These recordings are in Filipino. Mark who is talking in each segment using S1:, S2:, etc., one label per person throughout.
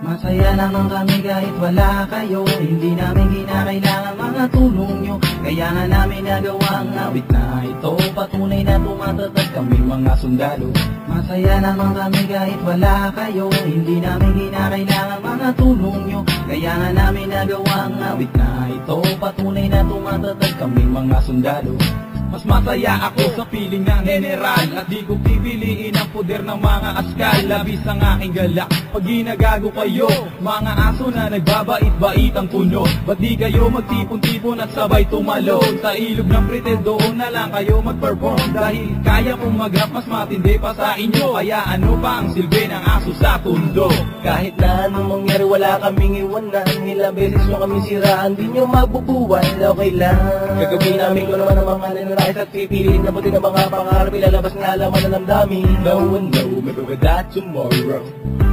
S1: Masaya naman kami kahit wala kayo. Hindi namin kinakailangan mga tulong nyo, kaya nga namin nagawa ang awit na ito. Patunay na tumatatag kami mga sundalo. Masaya naman kami kahit wala kayo. Hindi namin kinakailangan mga tulong nyo, kaya nga namin nagawa ang awit na ito. Patunay na tumatatag kami mga sundalo.
S2: Mas masaya ako sa piling ng general, at di ko pipiliin ang poder ng mga askal. Labis ang aking galak pag ginagago kayo, mga aso na nagbabait-bait ang puno. Ba't di kayo magtipon-tipon at sabay tumalon? Sa ilog ng Pretel doon na lang kayo mag-perform, dahil kaya kong mag-rap mas matindi pa sa inyo. Kaya ano pa ang silbi ng aso sa tundo?
S1: Kahit na anong mangyari wala kaming iwanan. Ilang beses nyo kami siraan, di nyo mabubuwan. Okay lang, gagawin namin ko naman ang mga nananakit at pipiliin na puti ng mga pangarap. Ilalabas na alaman na damdamin. No one know, maybe with that tomorrow.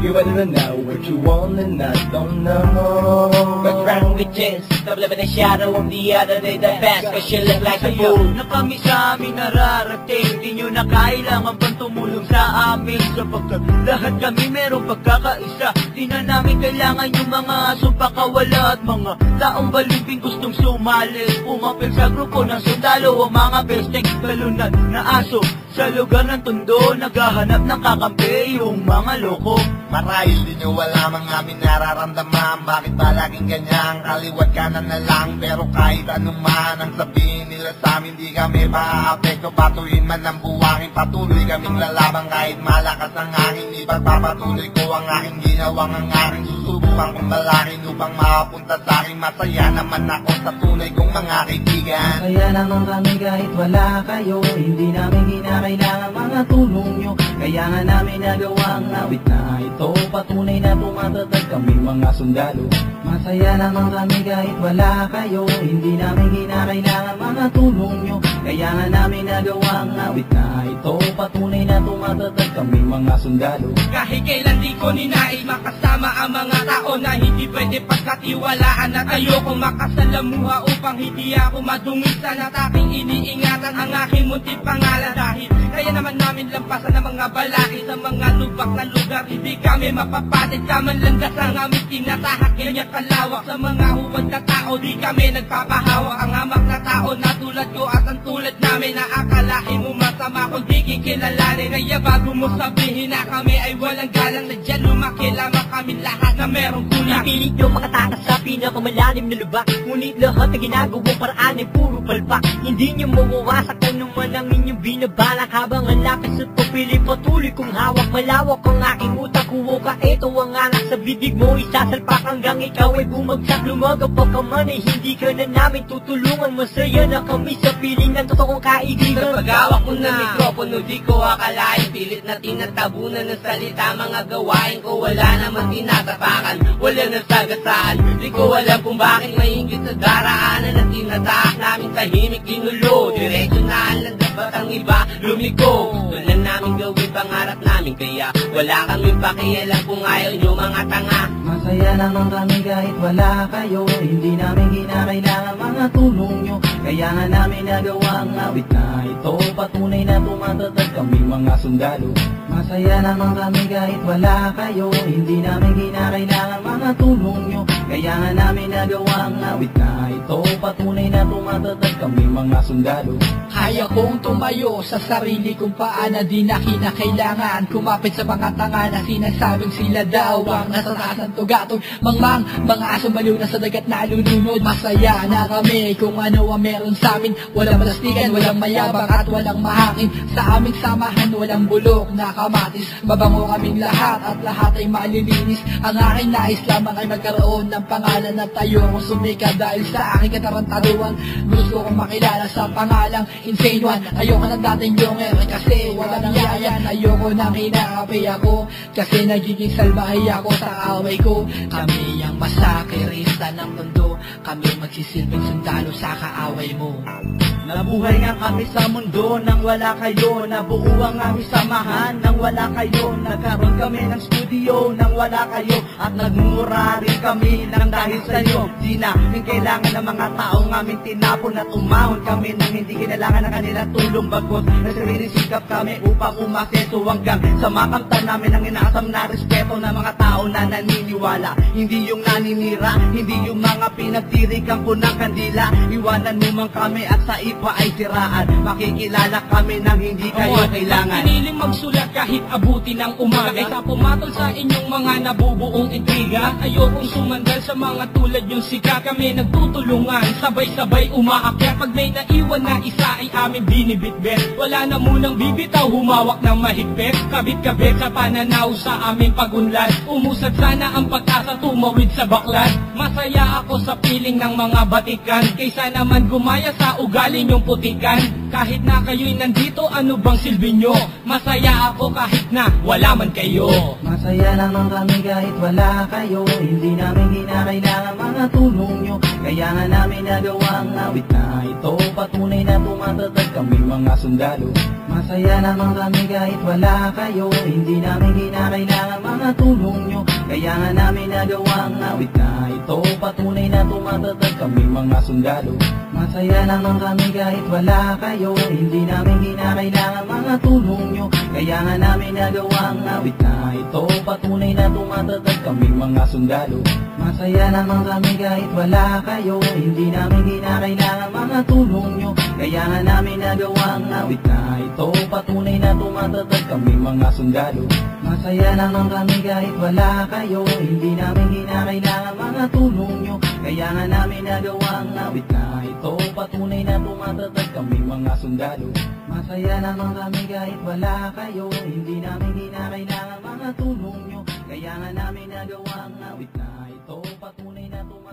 S1: You wanna know what you want and I don't know.
S3: What's wrong with this? Double in the shadow of the other day, the best, cause you look like a fool.
S4: Na kami sa amin nararating, di nyo na kailangan pang tumulong sa amin, sapagkat lahat kami merong pagkakaisa. Di na namin kailangan yung mga asong pakawala at mga taong balibing gustong sumali. Pumapil sa grupo ng sundalo, ang mga besteng talunan na aso sa lugar ng tondo, naghahanap ng kakampi, yung mga loko.
S5: Marahil di nyo alam ang aming nararamdaman. Bakit ba laging ganyan? Kaliwat kanan na lang. Pero kahit anuman ang sabihin nila sa amin, di kami maaapekto. Patuloy man ang buwangin, patuloy kaming lalaban. Kahit malakas ang hangin, ipagpapatuloy ko ang aking ginawang. Ang aking susubukan kong malakin upang makapunta sa aking masaya naman ako sa tunay kong mga kaibigan.
S1: Masaya naman kami kahit wala kayo. Hindi namin kinakailangan mga tulong nyo, kaya nga namin nagawa ang awit na ito. Patunay na tumatatag kami mga sundalo. Masaya naman kami kahit wala kayo. Hindi namin kinakailangan mga tulong nyo, kaya nga namin nagawa ang awit na ito. Patunay na tumatatag kami mga sundalo.
S3: Kahit kailan di ko ninais makasama ang mga tao na hindi pwede pagkatiwalaan, at ayoko makasalamuha upang hindi ako madungisan, at aking iniingatan ang aking munting pangalan. Dahil kaya naman namin lampasan ang mga balaki sa mga lubak na lugar. Hindi kami mapapatid sa manlandas ang aming tinatahak. Ganyan kalawak sa mga huwad na tao, di kami nagpapahawak. Ang hamak na tao na tulad ko at ang tulad namin, na akalain mo masama kung di kikilalanin. Kaya bago mo sabihin na kami ay walang galang, na dyan lumaki lamang kami lahat na merong kulang.
S4: Pilit nyo makatakas sa pinakamalalim na lubak, ngunit lahat na ginagawang paraan ay puro palpak. Hindi nyo mawawasak kung naman ang inyong binabalak. Habang ang lapis at papili patuloy kong hawak, malawak ang aking utak. Huwag ka, ito ang anak sa bibig mo, isasalpak hanggang ikaw ay bumagsak. Lumagapag ka man ay hindi ka na namin tutulungan. Masaya na kami sa piling ng totoong kaibigan.
S3: Sa paghawak ko ng mikropono, di ko akalain pilit na tinatabunan ng salita. Mga gawain ko wala naman tinatapakan, wala nasagasaan. Di ko alam kung bakit mahingit sa daraanan at tinatahak namin tahimik ginulo. Diretso na ang landas, ba't ang iba lumiko? Gusto lang namin gawin pangarap namin, kaya wala kaming pakialam kung ayaw nyo mga tanga.
S1: Masaya naman kami kahit wala kayo. Hindi namin kinakailangan mga tulong nyo, kaya nga namin nagawa ang awit na ito. Patunay na tumatatag kami mga sundalo. Masaya naman kami kahit wala kayo. Hindi namin kinakailangan mga tulong nyo, kaya nga namin nagawa ang awit na ito. Patunay na tumatatag kami mga sundalo.
S6: Kaya kong tumayo sa sarili kong paa na di na kinakailangan kumapit sa mga tanga na sinasabing sila daw ang nasa taas ng tugatong mangmang, mga aso baliw na sa dagat na lulunod. Masaya na kami kung ano ang meron sa amin. Walang plastikan, walang mayabang at walang mahangin. Sa aming samahan walang bulok na kamatis. Mabango kaming lahat at lahat ay malilinis. Ang aking nais lamang ay magkaroon ng pangalan at tayo kong sumika dahil sa aking katarantaduan. Gusto kong makilala sa pangalang Insane One. Ayoko ng dating yonger kasi walang yayan. Ayoko nang hinaapi ako kasi nagiging salbahay ako sa away ko. Kami ang masakirista ng mundo. sa'yo, kami magsisilbing sundalo sa kaaway mo.
S1: Nabuhay nga kami sa mundo nang wala kayo, nabuo ang aming samahan nang wala kayo, nagkaroon kami ng studio nang wala kayo, at nagmumura rin kami nang dahil sa'yo. Di namin kailangan ng mga taong aming tinapon at umahon kami nang hindi kinailangan ng kanilang tulong, bagos nasariling sikap kami upang umaseso hanggang sa makamtan namin ang inaasam na respeto ng mga tao na naniniwala. Hindi yung naninira, hindi yung mga pinagdirikan ko ng kandila. Iwanan mo man kami at sa iba ay siraan, makikilala kami nang hindi kayo kailangan.
S3: Piniling magsulat kahit abuti ng umaga, kaysa pumatol sa inyong mga nabubuong intriga. Ayokong sumandal sa mga tulad yung sika. Kami nagtutulungan, sabay-sabay umaakyat. Pag may naiwan na isa ay aming binibitbit. Wala na munang bibitaw, humawak ng mahigpit. Kabit-kabit sa pananaw sa aming pagunlad. Umusad sana ang pag-asa, tumawid sa baklat. Masaya ako sa piling ng mga batikan, kaysa naman gumaya sa ugali yung putikan. Kahit na kayo'y nandito, ano bang silbi nyo? Masaya ako kahit na wala man kayo.
S1: Masaya naman kami kahit wala kayo, hindi namin kinakailangan mga tulong nyo. Kaya nga namin nagawa ang awit na ito, patunay na tumatatag kami mga sundalo. Masaya naman kami kahit wala kayo, hindi namin kinakailangan mga tulong nyo. Kaya nga namin nagawa ang awit na ito, patunay na tumatatag kami mga sundalo. Masaya naman kami kahit wala kayo, hindi namin kinakailangan mga tulong nyo. Kaya nga namin nagawa ang awit na ito, patunay na tumatatag kami mga sundalo. Masaya naman kami kahit wala kayo, hindi namin kinakailangan mga tulong nyo. Kaya nga namin nagawa ang awit na ito, patunay na tumatatag kami mga sundalo. Masaya naman kami kahit wala kayo, hindi namin kinakailangan mga tulong nyo. Kaya nga namin nagawa ang awit na ito, patunay na tumatatag kami mga sundalo. Masaya naman kami kahit wala kayo, hindi namin kinakailangan mga tulong nyo. Kaya nga namin nagawa ang awit na ito, patunay na tumatatag